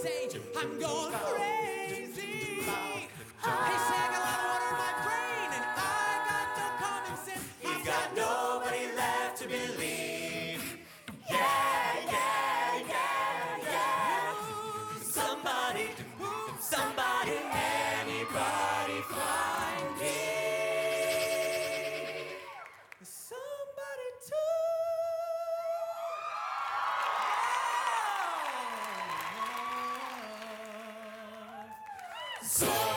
say I'm going crazy. He sang a lot of water in my brain, and I got no common sense. He's got nobody left to believe. Yeah, yeah, yeah, yeah. Somebody, anybody find me. Somebody to. So